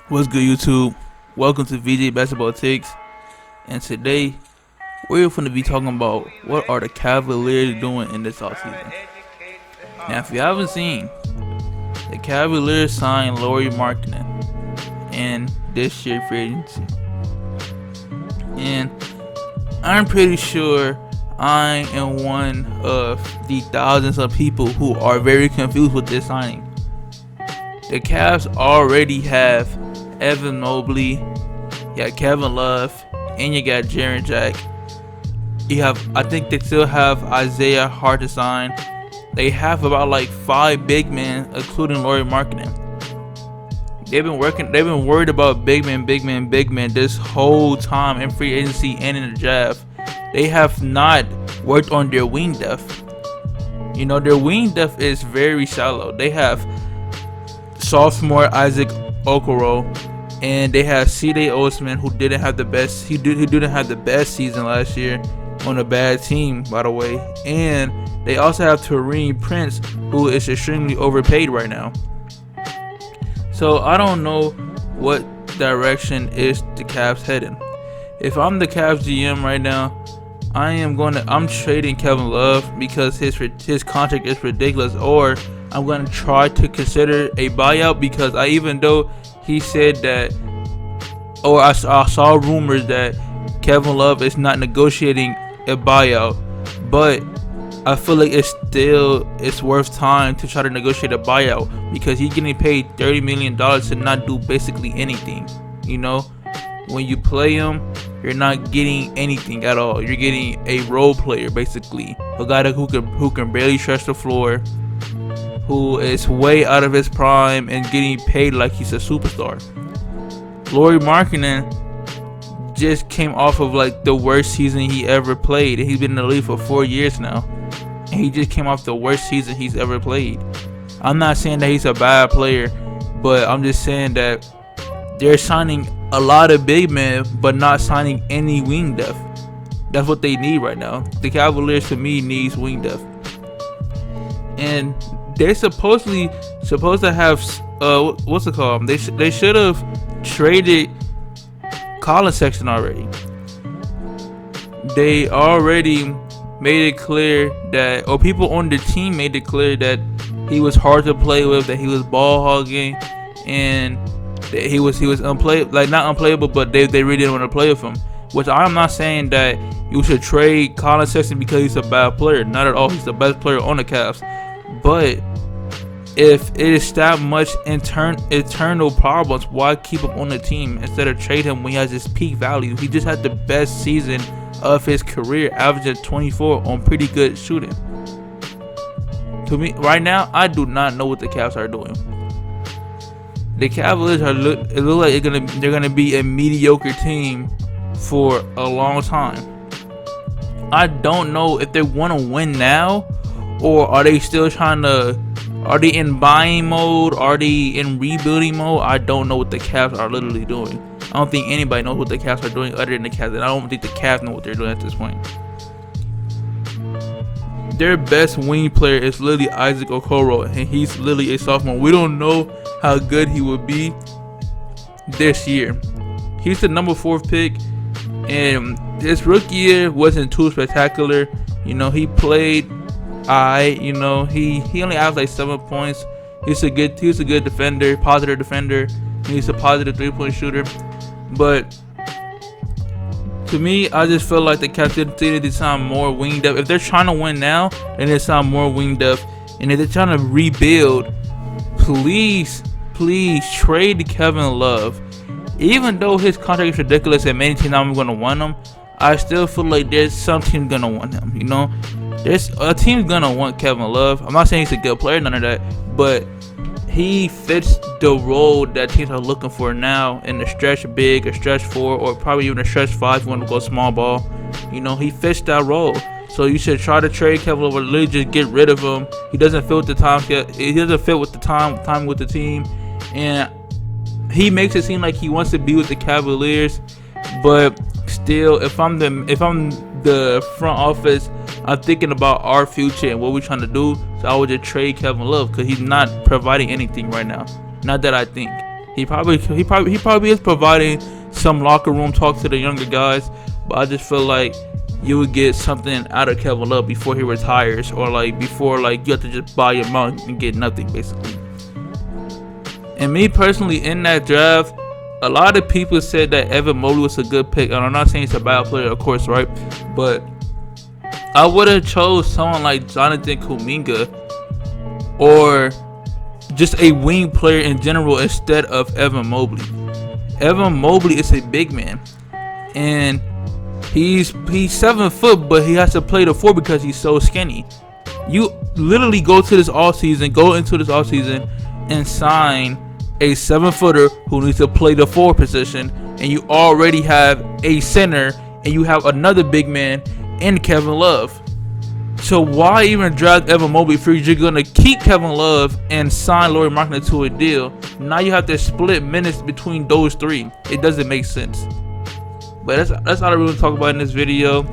What's good, YouTube? Welcome to VJ Basketball Takes, and today we're going to be talking about what are the Cavaliers doing in this offseason. Now, if you haven't seen, the Cavaliers signed Lauri Markkanen in this year free agency, and I'm pretty sure I am one of the thousands of people who are very confused with this signing. The Cavs already have Evan Mobley, you got Kevin Love, and you got Jaren Jack. You have, I think they still have Isaiah Hartenstein. They have about like 5 big men, including Lauri Markkanen. They've been worried about big men this whole time in free agency and in the draft. They have not worked on their wing depth. You know, their wing depth is very shallow. They have sophomore Isaac Okoro, and they have C.J. Osman, who didn't have the best. He didn't have the best season last year on a bad team, by the way. And they also have Taurean Prince, who is extremely overpaid right now. So I don't know what direction is the Cavs heading. If I'm the Cavs GM right now, I'm trading Kevin Love because his contract is ridiculous, or I'm going to try to consider a buyout, because even though he said that, or I saw rumors that Kevin Love is not negotiating a buyout, but I feel like it's worth time to try to negotiate a buyout, because he's getting paid $30 million to not do basically anything. You know, when you play him, you're not getting anything at all. You're getting a role player, basically, a guy who can barely stretch the floor, who is way out of his prime and getting paid like he's a superstar. Lauri Markkanen just came off of like the worst season he ever played, and he's been in the league for 4 years now, and he just came off the worst season he's ever played. I'm not saying that he's a bad player, but I'm just saying that they're signing a lot of big men but not signing any wing depth. That's what they need right now. The Cavaliers, to me, needs wing depth, and they're supposed to have what's it called? They should have traded Colin Sexton already. They already made it clear that, or people on the team made it clear that he was hard to play with, that he was ball hogging, and that he was unplayable, like not unplayable, but they really didn't want to play with him. Which I'm not saying that you should trade Colin Sexton because he's a bad player. Not at all. He's the best player on the Cavs. But if it is that much internal problems, why keep him on the team instead of trade him when he has his peak value? He just had the best season of his career, averaging 24 on pretty good shooting. To me, right now, I do not know what the Cavs are doing. The Cavaliers it looks like they're gonna be a mediocre team for a long time. I don't know if they want to win now, or are they still trying to? Are they in buying mode? Are they in rebuilding mode? I don't know what the Cavs are literally doing. I don't think anybody knows what the Cavs are doing other than the Cavs, and I don't think the Cavs know what they're doing at this point. Their best wing player is literally Isaac Okoro, and he's literally a sophomore. We don't know how good he will be this year. He's the number 4 pick, and his rookie year wasn't too spectacular. You know, he played you know, he only averaged like 7 points. He's a good defender, positive defender. He's a positive 3-point shooter. But to me, I just feel like the Cavs need to sign more wing depth. If they're trying to win now, then they sign more wing depth. And if they're trying to rebuild, please trade Kevin Love. Even though his contract is ridiculous and many teams aren't going to want him, I still feel like there's some team gonna want him. You know, there's a team's gonna want Kevin Love. I'm not saying he's a good player, none of that, but he fits the role that teams are looking for now in the stretch big, a stretch 4, or probably even a stretch 5 if you want to go small ball. You know, he fits that role. So you should try to trade Kevin Love, or literally just get rid of him. He doesn't fit with the time yet. He doesn't fit with the time with the team, and he makes it seem like he wants to be with the Cavaliers. But still, if I'm the front office, I'm thinking about our future and what we're trying to do. So I would just trade Kevin Love because he's not providing anything right now. Not that I think he probably is providing some locker room talk to the younger guys, but I just feel like you would get something out of Kevin Love before he retires, or like before like you have to just buy him out and get nothing basically. And me personally, in that draft, a lot of people said that Evan Mobley was a good pick, and I'm not saying he's a bad player, of course, right? But I would have chose someone like Jonathan Kuminga or just a wing player in general instead of Evan Mobley. Evan Mobley is a big man, and he's 7 foot, but he has to play the 4 because he's so skinny. You literally go into this offseason and sign a 7-footer who needs to play the 4 position, and you already have a center and you have another big man in Kevin Love. So why even draft Evan Mobley if you're gonna keep Kevin Love and sign Lauri Markkanen to a deal? Now you have to split minutes between those 3. It doesn't make sense. But that's all I really talk about in this video.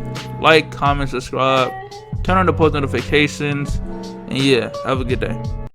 Like, comment, subscribe, turn on the post notifications, and yeah, have a good day.